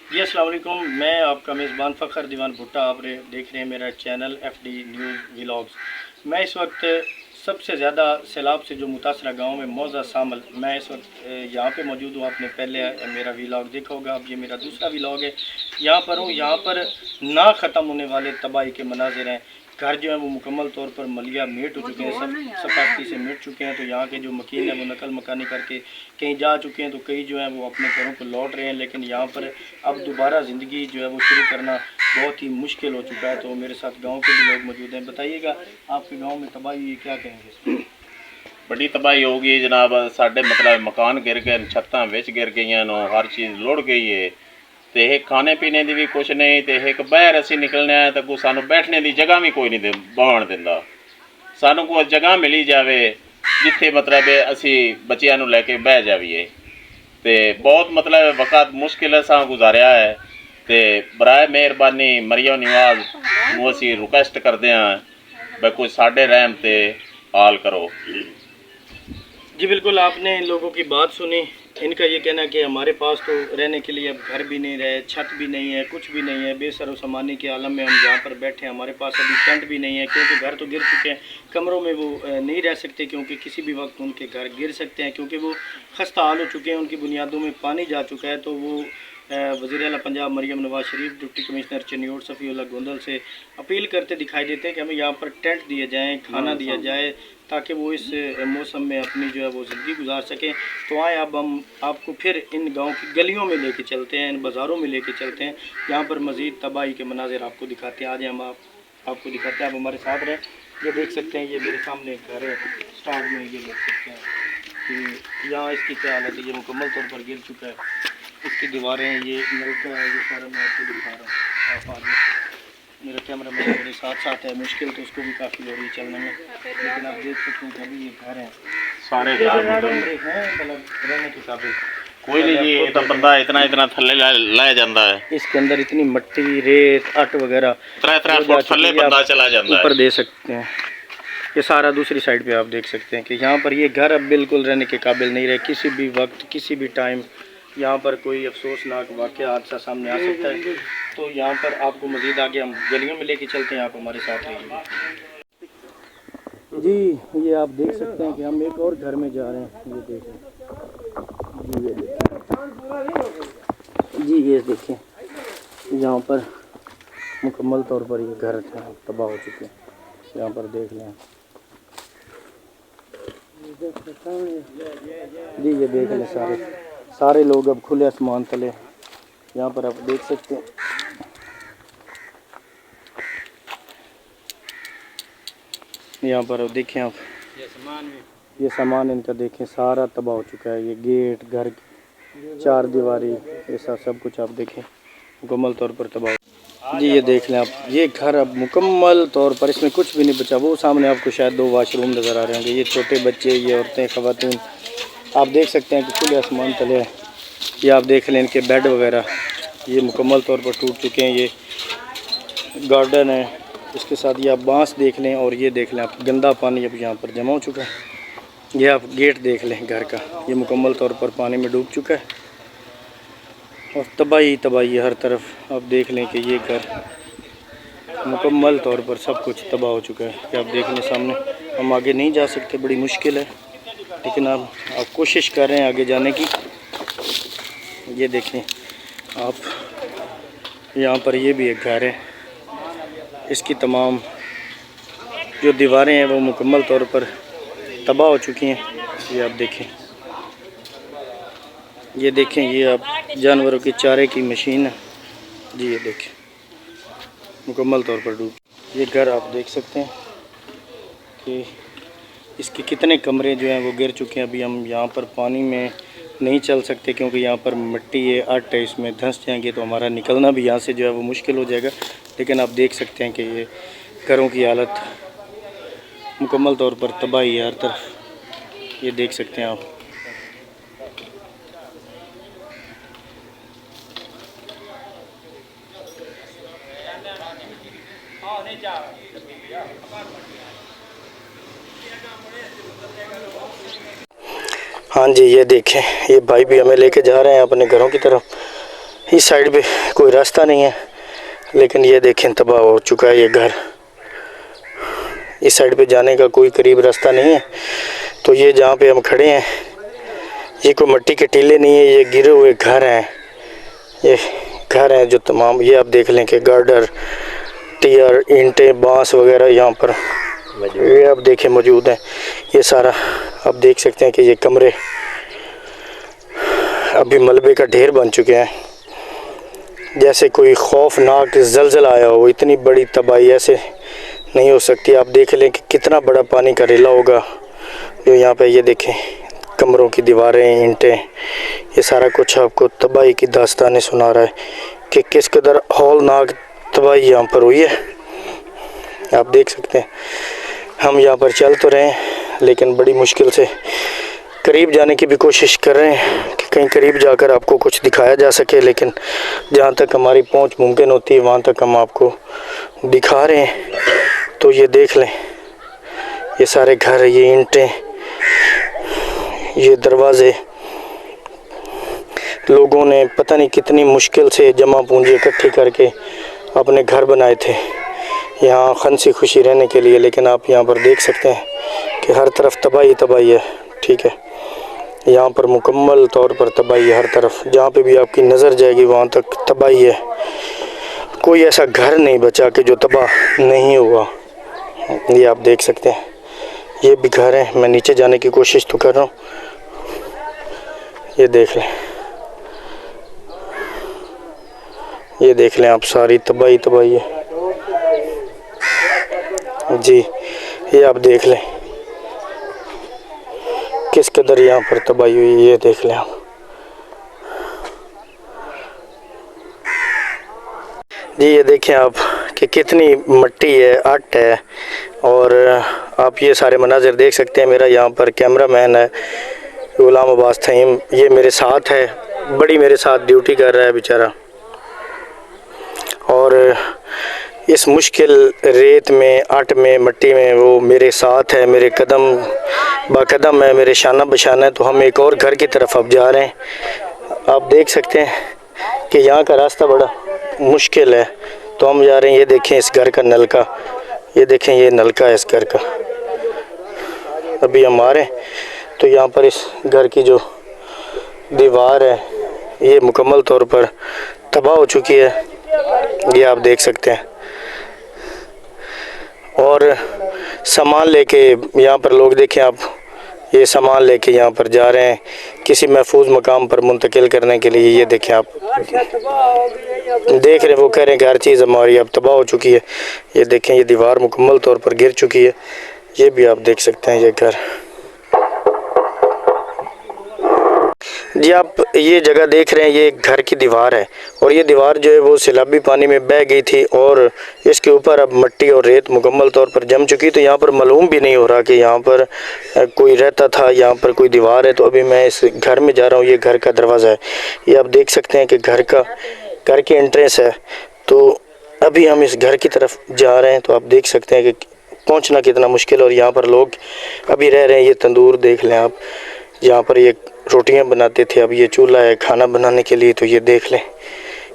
जी अस्सलाम वालेकुम। मैं आपका मेज़बान फ़खर दीवान भुट्टा। आप देख रहे हैं मेरा चैनल FD न्यूज़ व्लॉग्स। मैं इस वक्त सबसे ज़्यादा सैलाब से जो मुतासरा गांव में मौजा शामिल, मैं इस वक्त यहाँ पे मौजूद हूँ। आपने पहले मेरा व्लॉग देखा होगा, अब ये मेरा दूसरा व्लॉग है। यहाँ पर हूँ, यहाँ पर ना ख़त्म होने वाले तबाही के मनाजिर हैं। घर जो है वो मुकम्मल तौर पर मलिया मेट हो चुके हैं, सब सफाकी से मिट चुके हैं। तो यहाँ के जो मकीन है वो नकल मकानी करके कहीं जा चुके हैं, तो कई जो है वो अपने घरों को लौट रहे हैं। लेकिन यहाँ पर अब दोबारा ज़िंदगी जो है वो शुरू करना बहुत ही मुश्किल हो चुका है। तो मेरे साथ गांव के भी लोग मौजूद हैं। बताइएगा आपके गांव में तबाही हुई, क्या कहेंगे? बड़ी तबाही हो गई जनाब। साढ़े मतलब मकान गिर गए, छत्तां विच गिर गई, हर चीज़ लुढ़ गई है। तो एक खाने पीने की भी कुछ नहीं, तो एक बाहर असी निकलने तो कोई सानू बैठने की जगह भी कोई नहीं बन दिंदा। सानू कोई जगह मिली जाए जिथे मतलब असी बच्चियां नू लैके बह जाइए। तो बहुत मतलब वक़्त मुश्किल सा गुजारिया है। तो बराए मेहरबानी मरियम निवाज नू असी रिक्वेस्ट करते हैं भाई कोई साढ़े रहम ते हाल करो। जी बिल्कुल, आपने इन लोगों की बात सुनी। इनका ये कहना है कि हमारे पास तो रहने के लिए अब घर भी नहीं रहे, छत भी नहीं है, कुछ भी नहीं है। बेसर सामानी के आलम में हम जहाँ पर बैठे हैं, हमारे पास अभी टेंट भी नहीं है, क्योंकि घर तो गिर चुके हैं। कमरों में वो नहीं रह सकते, क्योंकि किसी भी वक्त उनके घर गिर सकते हैं, क्योंकि वो खस्ता हाल हो चुके हैं, उनकी बुनियादों में पानी जा चुका है। तो वो वज़ीर आला पंजाब मरियम नवाज शरीफ, डिप्टी कमिश्नर चन्योड़ सफ़ीउल्लाह गोंदल से अपील करते दिखाई देते हैं कि हमें यहाँ पर टेंट दिए जाएँ, खाना दिया जाए, ताकि वो इस मौसम में अपनी जो है वो ज़िंदगी गुजार सकें। तो आए अब हम आपको फिर इन गांव की गलियों में लेके चलते हैं, इन बाज़ारों में लेके चलते हैं, यहाँ पर मज़ीद तबाही के मनाजिर आपको दिखाते हैं। आज हम आपको दिखाते हैं, आप हमारे साथ रहें। ये देख सकते हैं, ये मेरे सामने घर है स्टार्ट में, ये देख सकते हैं कि यहाँ इसकी क्या हालत है। ये मुकम्मल तौर पर गिर चुका है, इसकी दीवारें, ये नलका है, ये सारा मैं आपको दिखा रहा हूँ। आप आगे, मेरा कैमरा मैन मेरे साथ साथ है, मुश्किल तो उसको भी काफ़ी हो रही है चलने में। लेकिन आप देख सकते हैं कि अभी ये घर हैं, सारे कमरे हैं, मतलब रहने के काबिल कोई नहीं जी। तो बंदा इतना इतना थल्ले लै जाता है। इसके अंदर इतनी मिट्टी, रेत, अट वगैरह 3 फुट थल्ले बंदा चला जाता है। ऊपर दे सकते हैं। ये सारा दूसरी साइड पे आप देख सकते हैं कि यहाँ पर ये घर अब बिल्कुल रहने के काबिल नहीं रहे। किसी भी वक्त, किसी भी टाइम यहाँ पर कोई अफसोसनाक वाक़या हादसा सामने आ सकता है। तो यहाँ पर आपको मज़ीद आगे हम गलियों में लेके चलते हैं, आप हमारे साथ रहिए। जी ये आप देख सकते हैं कि हम एक और घर में जा रहे हैं। ये देखें जी, ये देखें जी, ये देखें यहाँ पर मुकम्मल तौर पर ये घर तबाह हो चुके हैं। यहाँ पर देख लें जी, ये देख लें सारे लोग अब खुले आसमान तले यहाँ पर आप देख सकते हैं। यहाँ पर देखें आप, ये सामान इनका देखें सारा तबाह हो चुका है। ये गेट, घर की चार दीवारी, ऐसा सब कुछ आप देखें मुकम्मल तौर पर तबाह। जी ये देख लें आप, ये घर अब मुकम्मल तौर पर इसमें कुछ भी नहीं बचा। वो सामने आपको शायद 2 वाशरूम नज़र आ रहे होंगे। ये छोटे बच्चे, ये औरतें, ख़वातीन, आप देख सकते हैं कि खुले आसमान तले है। ये आप देख लें इनके बेड वगैरह ये मुकम्मल तौर पर टूट चुके हैं। ये गार्डन है, इसके साथ ये आप बांस देख लें, और ये देख लें आप गंदा पानी अब यहाँ पर जमा हो चुका है। ये आप गेट देख लें घर का, ये मुकम्मल तौर पर पानी में डूब चुका है, और तबाही हर तरफ। आप देख लें कि ये घर मुकम्मल तौर पर सब कुछ तबाह हो चुका है। कि आप देख लें सामने, हम आगे नहीं जा सकते, बड़ी मुश्किल है, लेकिन आप कोशिश कर रहे हैं आगे जाने की। ये देखें आप, यहाँ पर ये भी एक घर है, इसकी तमाम जो दीवारें हैं वो मुकम्मल तौर पर तबाह हो चुकी हैं। ये आप देखें, ये देखें, ये आप जानवरों के चारे की मशीन है जी, ये देखें मुकम्मल तौर पर डूब। ये घर आप देख सकते हैं कि इसके कितने कमरे जो हैं वो गिर चुके हैं। अभी हम यहाँ पर पानी में नहीं चल सकते, क्योंकि यहाँ पर मिट्टी है, अट है, इसमें धंस जाएंगे तो हमारा निकलना भी यहाँ से जो है वो मुश्किल हो जाएगा। लेकिन आप देख सकते हैं कि ये घरों की हालत मुकम्मल तौर पर तबाही है हर तरफ। ये देख सकते हैं आप। हाँ जी, ये देखें, ये भाई भी हमें लेके जा रहे हैं अपने घरों की तरफ। इस साइड पे कोई रास्ता नहीं है, लेकिन ये देखें तबाह हो चुका है ये घर। इस साइड पे जाने का कोई करीब रास्ता नहीं है। तो ये जहाँ पे हम खड़े हैं ये कोई मिट्टी के टीले नहीं है, ये गिरे हुए घर हैं। ये घर हैं जो तमाम, ये आप देख लें कि गार्डर, टियर, ईंटें, बांस वगैरह यहाँ पर ये आप देखें मौजूद हैं। ये सारा आप देख सकते हैं कि ये कमरे अभी मलबे का ढेर बन चुके हैं, जैसे कोई खौफनाक ज़लज़ला आया हो। इतनी बड़ी तबाही ऐसे नहीं हो सकती। आप देख लें कि कितना बड़ा पानी का रेला होगा जो यहाँ पे, ये देखें कमरों की दीवारें, ईंटें, ये सारा कुछ आपको तबाही की दास्तानें सुना रहा है कि किस कदर हौलनाक तबाही यहाँ पर हुई है। आप देख सकते हैं हम यहाँ पर चल तो रहे हैं, लेकिन बड़ी मुश्किल से करीब जाने की भी कोशिश कर रहे हैं कि कहीं करीब जाकर आपको कुछ दिखाया जा सके, लेकिन जहाँ तक हमारी पहुँच मुमकिन होती है वहाँ तक हम आपको दिखा रहे हैं। तो ये देख लें, ये सारे घर, ये ईंटें, ये दरवाज़े, लोगों ने पता नहीं कितनी मुश्किल से जमा पूंजी इकट्ठी करके अपने घर बनाए थे यहाँ हंसी खुशी रहने के लिए। लेकिन आप यहाँ पर देख सकते हैं कि हर तरफ तबाही तबाही है। ठीक है, यहाँ पर मुकम्मल तौर पर तबाही है हर तरफ, जहाँ पे भी आपकी नज़र जाएगी वहाँ तक तबाही है। कोई ऐसा घर नहीं बचा कि जो तबाह नहीं हुआ। ये आप देख सकते हैं, ये भी घर है। मैं नीचे जाने की कोशिश तो कर रहा हूँ, ये देख लें, ये देख लें आप, सारी तबाही तबाही है जी। ये आप देख लें किस कदर यहाँ पर तबाही हुई, ये देख लें आप जी। ये देखें आप कि कितनी मिट्टी है, अट है, और आप ये सारे मनाजिर देख सकते हैं। मेरा यहाँ पर कैमरामैन है गुलाम अब्बास थईम, ये मेरे साथ है, बड़ी मेरे साथ ड्यूटी कर रहा है बेचारा। और इस मुश्किल रेत में, अट में, मिट्टी में वो मेरे साथ है, मेरे कदम बकदम है, मेरे शाना बशाना है। तो हम एक और घर की तरफ अब जा रहे हैं। आप देख सकते हैं कि यहाँ का रास्ता बड़ा मुश्किल है, तो हम जा रहे हैं। ये देखें इस घर का नलका, ये देखें ये नलका है इस घर का। अभी हम आ रहे हैं तो यहाँ पर इस घर की जो दीवार है ये मुकम्मल तौर पर तबाह हो चुकी है, ये आप देख सकते हैं। और सामान लेके यहाँ पर लोग देखें आप, ये सामान लेके यहाँ पर जा रहे हैं किसी महफूज मकाम पर मुंतकिल करने के लिए। ये देखें आप, देख रहे हैं, वो कह रहे हैं कि हर चीज़ हमारी अब तबाह हो चुकी है। ये देखें ये दीवार मुकम्मल तौर पर गिर चुकी है, ये भी आप देख सकते हैं ये घर जी। आप ये जगह देख रहे हैं, ये घर की दीवार है, और ये दीवार जो है वो सैलाबी पानी में बह गई थी, और इसके ऊपर अब मिट्टी और रेत मुकम्मल तौर पर जम चुकी। तो यहाँ पर मालूम भी नहीं हो रहा कि यहाँ पर कोई रहता था, यहाँ पर कोई दीवार है। तो अभी मैं इस घर में जा रहा हूँ, ये घर का दरवाज़ा है, ये आप देख सकते हैं कि घर की एंट्रेंस है। तो अभी हम इस घर की तरफ जा रहे हैं, तो आप देख सकते हैं कि पहुँचना कितना मुश्किल, और यहाँ पर लोग अभी रह रहे हैं। ये तंदूर देख लें आप, यहाँ पर ये रोटियां बनाते थे, अब ये चूल्हा है खाना बनाने के लिए। तो ये देख लें,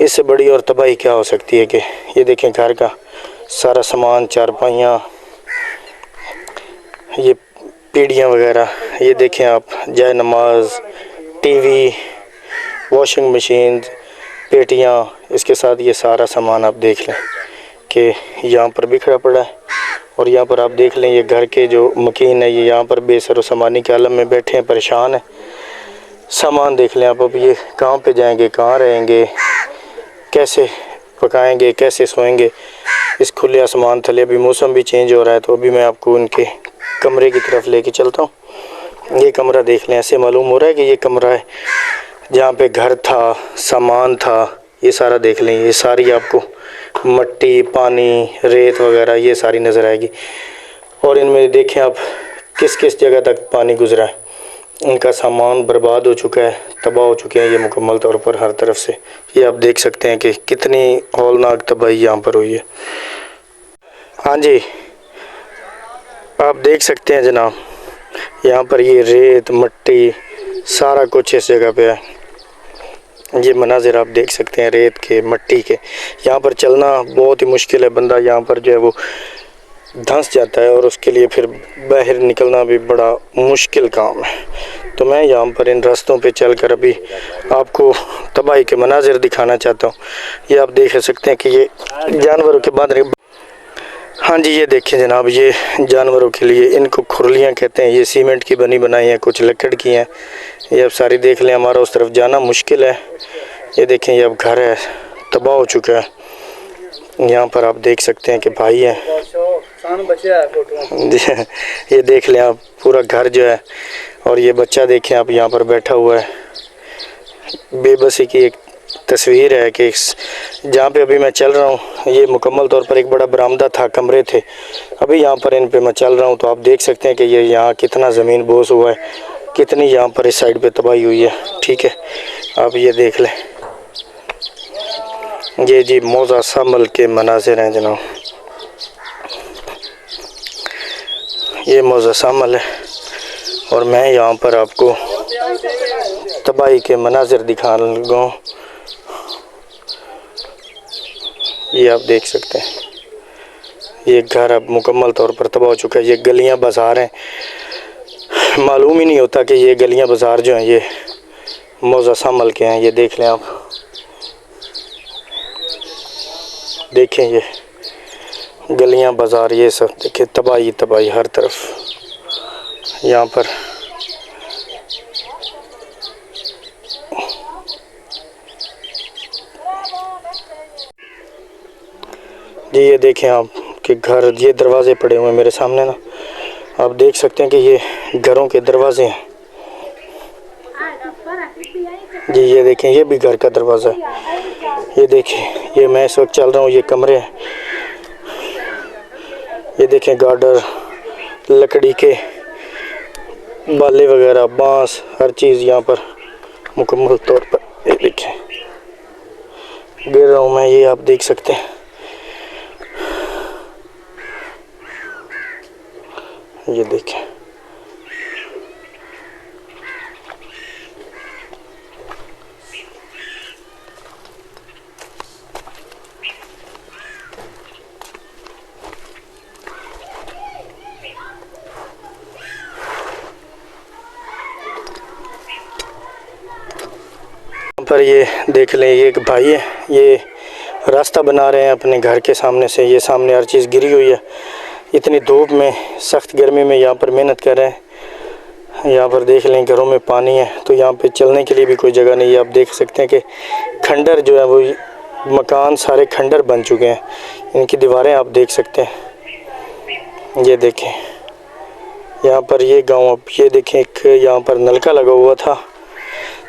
इससे बड़ी और तबाही क्या हो सकती है कि ये देखें घर का सारा सामान, चारपाइयाँ, ये पीढ़ियाँ वगैरह, ये देखें आप, जाए नमाज, टीवी, वॉशिंग मशीन, पेटियाँ, इसके साथ ये सारा सामान आप देख लें कि यहाँ पर बिखरा पड़ा है। और यहाँ पर आप देख लें ये घर के जो मकीन है, ये यहाँ पर बेसर सामानी के आलम में बैठे हैं, परेशान हैं। सामान देख लें आप, अब ये कहाँ पे जाएंगे, कहाँ रहेंगे, कैसे पकाएंगे, कैसे सोएंगे इस खुले आसमान थले। अभी मौसम भी चेंज हो रहा है, तो अभी मैं आपको उनके कमरे की तरफ लेके चलता हूँ। ये कमरा देख लें, ऐसे मालूम हो रहा है कि ये कमरा है जहाँ पे घर था, सामान था। ये सारा देख लें, ये सारी आपको मिट्टी, पानी, रेत वगैरह ये सारी नज़र आएगी। और इनमें देखें आप किस किस जगह तक पानी गुजरा है, इनका सामान बर्बाद हो चुका है, तबाह हो चुके हैं ये मुकम्मल तौर पर हर तरफ से। ये आप देख सकते हैं कि कितनी हौलनाक तबाही यहाँ पर हुई है। हाँ जी, आप देख सकते हैं जनाब, यहाँ पर ये रेत, मिट्टी, सारा कुछ इस जगह पे है। ये मनाजिर आप देख सकते हैं, रेत के, मिट्टी के। यहाँ पर चलना बहुत ही मुश्किल है, बंदा यहाँ पर जो है वो धंस जाता है और उसके लिए फिर बाहर निकलना भी बड़ा मुश्किल काम है। तो मैं यहाँ पर इन रास्तों पे चलकर अभी आपको तबाही के मनाजिर दिखाना चाहता हूँ। ये आप देख सकते हैं कि ये जानवरों के बांधने, हाँ जी ये देखें जनाब, ये जानवरों के लिए, इनको खुरलियाँ कहते हैं। ये सीमेंट की बनी बनाई हैं, कुछ लकड़ की हैं। ये अब सारी देख लें, हमारा उस तरफ जाना मुश्किल है। ये देखें, ये अब घर है, तबाह हो चुका है। यहाँ पर आप देख सकते हैं कि भाई है, ये देख लें आप, पूरा घर जो है। और ये बच्चा देखें आप, यहाँ पर बैठा हुआ है। बेबसी की एक तस्वीर है कि जहाँ पे अभी मैं चल रहा हूँ, ये मुकम्मल तौर पर एक बड़ा बरामदा था, कमरे थे। अभी यहाँ पर इन पे मैं चल रहा हूँ तो आप देख सकते हैं कि ये यहाँ कितना ज़मीन बोस हुआ है, कितनी यहाँ पर इस साइड पे तबाही हुई है। ठीक है, आप ये देख लें, ये जी मौजा शामल के मनाजिर हैं जनाब। ये मौजा शामल है और मैं यहाँ पर आपको तबाही के मनाजिर दिखा लगा हूँ। ये आप देख सकते हैं, ये घर अब मुकम्मल तौर पर तबाह हो चुका है। ये गलियाँ बाज़ार हैं, मालूम ही नहीं होता कि ये गलियाँ बाज़ार जो हैं ये मौजा शामल के हैं। ये देख लें आप, देखें ये गलियां बाज़ार, ये सब देखें, तबाही तबाही हर तरफ। यहाँ पर जी ये देखें आप कि घर, ये दरवाज़े पड़े हुए हैं मेरे सामने ना, आप देख सकते हैं कि ये घरों के दरवाजे हैं। जी ये देखें, ये भी घर का दरवाज़ा है। ये देखें, ये मैं इस वक्त चल रहा हूँ, ये कमरे हैं। ये देखें, गार्डर, लकड़ी के बाले वगैरह, बांस, हर चीज़ यहाँ पर मुकम्मल तौर पर। ये देखें, गिर रहा हूँ मैं, ये आप देख सकते हैं। ये देखें, पर ये देख लें, ये एक भाई है, ये रास्ता बना रहे हैं अपने घर के सामने से। ये सामने हर चीज़ गिरी हुई है, इतनी धूप में, सख्त गर्मी में यहाँ पर मेहनत कर रहे हैं। यहाँ पर देख लें, घरों में पानी है, तो यहाँ पे चलने के लिए भी कोई जगह नहीं है। आप देख सकते हैं कि खंडर जो है वो, मकान सारे खंडर बन चुके हैं, इनकी दीवारें आप देख सकते हैं। ये देखें, यहाँ पर ये गांव, अब ये देखें, एक यहाँ पर नलका लगा हुआ था,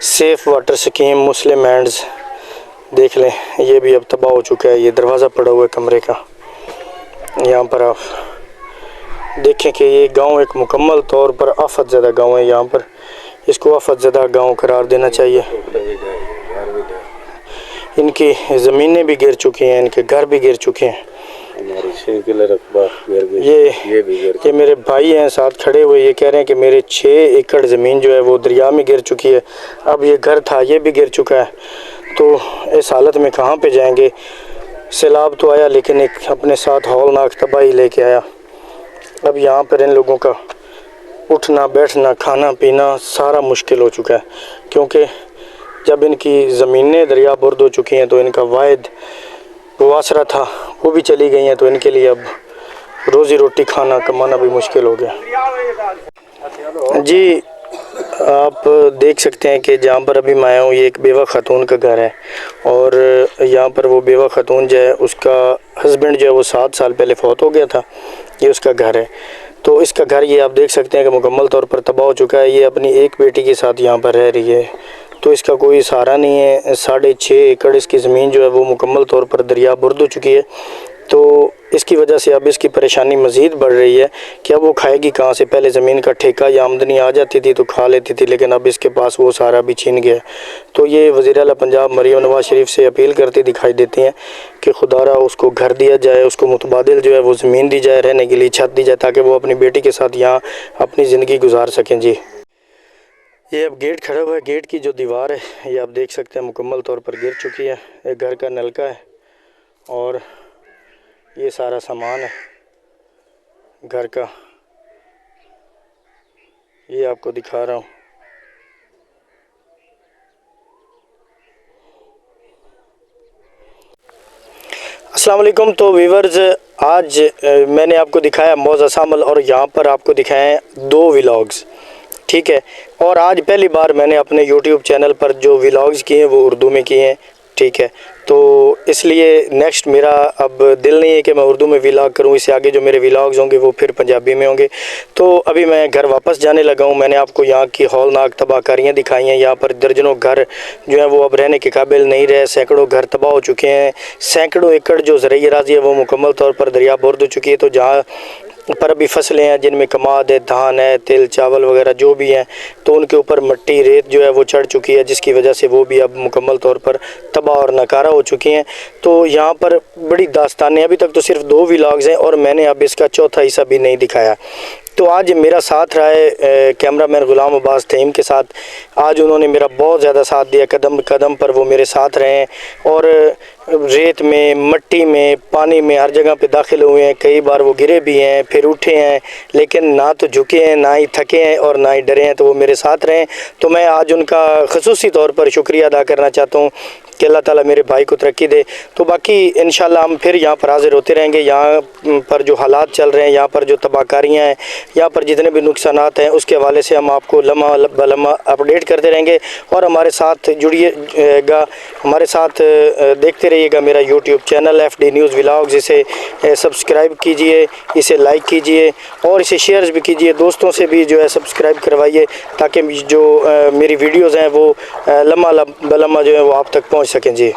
सेफ़ वाटर स्कीम मुस्लिम हैंड्स, देख लें, ये भी अब तबाह हो चुका है। ये दरवाज़ा पड़ा हुआ है कमरे का। यहाँ पर आप देखें कि ये गांव एक मुकम्मल तौर पर आफत ज़दा गांव है। यहाँ पर इसको आफत ज़दा गांव करार देना चाहिए। इनकी ज़मीनें भी गिर चुकी हैं, इनके घर भी गिर चुके हैं। ये मेरे भाई हैं साथ खड़े हुए, ये कह रहे हैं कि मेरे 6 एकड़ ज़मीन जो है वो दरिया में गिर चुकी है। अब ये घर था, ये भी गिर चुका है। तो इस हालत में कहाँ पे जाएंगे? सैलाब तो आया लेकिन एक अपने साथ हौलनाक तबाही लेके आया। अब यहाँ पर इन लोगों का उठना बैठना, खाना पीना सारा मुश्किल हो चुका है, क्योंकि जब इनकी ज़मीनें दरिया बुर्द हो चुकी हैं तो इनका वाहिद वो आसरा था, वो भी चली गई हैं। तो इनके लिए अब रोज़ी रोटी खाना कमाना भी मुश्किल हो गया। जी आप देख सकते हैं कि जहाँ पर अभी मैं आया हूँ, ये एक बेवा खातून का घर है। और यहाँ पर वो बेवा खातून जो है, उसका हस्बैंड जो है वो 7 साल पहले फौत हो गया था। ये उसका घर है। तो इसका घर ये आप देख सकते हैं कि मुकम्मल तौर पर तबाह हो चुका है। ये अपनी एक बेटी के साथ यहाँ पर रह रही है, तो इसका कोई सहारा नहीं है। 6.5 एकड़ इसकी ज़मीन जो है वो मुकम्मल तौर पर दरिया बुर्द हो चुकी है। तो इसकी वजह से अब इसकी परेशानी मज़ीद बढ़ रही है कि अब वो खाएगी कहाँ से। पहले ज़मीन का ठेका या आमदनी आ जाती थी तो खा लेती थी, लेकिन अब इसके पास वो सारा भी छीन गया। तो ये वज़ीर आला पंजाब मरियम नवाज़ शरीफ से अपील करती दिखाई देती हैं कि खुदारा उसको घर दिया जाए, उसको मुतबादिल जो है वो ज़मीन दी जाए, रहने के लिए छत दी जाए, ताकि वो अपनी बेटी के साथ यहाँ अपनी ज़िंदगी गुजार सकें। जी ये अब गेट खड़ा हुआ है। गेट की जो दीवार है ये आप देख सकते हैं मुकम्मल तौर पर गिर चुकी है। एक घर का नलका है और ये सारा सामान है घर का, ये आपको दिखा रहा हूँ। अस्सलाम वालेकुम। तो व्यूअर्स, आज मैंने आपको दिखाया मौज़ा शामिल और यहाँ पर आपको दिखाए 2 व्लॉग्स, ठीक है। और आज पहली बार मैंने अपने YouTube चैनल पर जो व्लॉग्स किए हैं वो उर्दू में किए हैं, ठीक है। तो इसलिए नेक्स्ट मेरा अब दिल नहीं है कि मैं उर्दू में व्लॉग करूं। इससे आगे जो मेरे व्लॉग्स होंगे वो फिर पंजाबी में होंगे। तो अभी मैं घर वापस जाने लगा हूं। मैंने आपको यहाँ की हौलनाक तबाहकारियाँ दिखाई हैं। यहाँ पर दर्जनों घर जो है वो अब रहने के काबिल नहीं रहे। सैकड़ों घर तबाह हो चुके हैं। सैकड़ों एकड़ जो ज़राई अराज़ी है वो मुकम्मल तौर पर दरिया बुर्द हो चुकी है। तो जहाँ पर अभी फसलें हैं जिनमें कमाद है, धान है, तिल चावल वगैरह जो भी हैं, तो उनके ऊपर मिट्टी रेत जो है वो चढ़ चुकी है, जिसकी वजह से वो भी अब मुकम्मल तौर पर तबाह और नकारा हो चुकी हैं। तो यहाँ पर बड़ी दास्तानें, अभी तक तो सिर्फ 2 व्लॉग्स हैं और मैंने अब इसका चौथा हिस्सा भी नहीं दिखाया। तो आज मेरा साथ रहा है कैमरामैन ग़ुलाम अब्बास तहीम के साथ। आज उन्होंने मेरा बहुत ज़्यादा साथ दिया, कदम कदम पर वो मेरे साथ रहे हैं और रेत में, मिट्टी में, पानी में हर जगह पे दाखिल हुए हैं। कई बार वो गिरे भी हैं, फिर उठे हैं, लेकिन ना तो झुके हैं, ना ही थके हैं और ना ही डरे हैं। तो वो मेरे साथ रहे। तो मैं आज उनका ख़ुसूसी तौर पर शुक्रिया अदा करना चाहता हूँ कि अल्लाह ताला मेरे भाई को तरक्की दे। तो बाकी इंशाल्लाह हम फिर यहाँ पर हाज़िर होते रहेंगे। यहाँ पर जो हालात चल रहे हैं, यहाँ पर जो तबाहकारियाँ हैं, यहाँ पर जितने भी नुकसानात हैं, उसके हवाले से हम आपको लम्हा ब लम्हा अपडेट करते रहेंगे। और हमारे साथ जुड़िएगा, हमारे साथ देखते रहिएगा मेरा YouTube channel FD news vlogs. इसे सब्सक्राइब कीजिए, इसे लाइक कीजिए और इसे शेयर्स भी कीजिए। दोस्तों से भी जो है सब्सक्राइब करवाइए ताकि जो मेरी वीडियोज़ हैं वो लम्हा ब लम्हा जो है वो आप तक पहुँच सकें जी।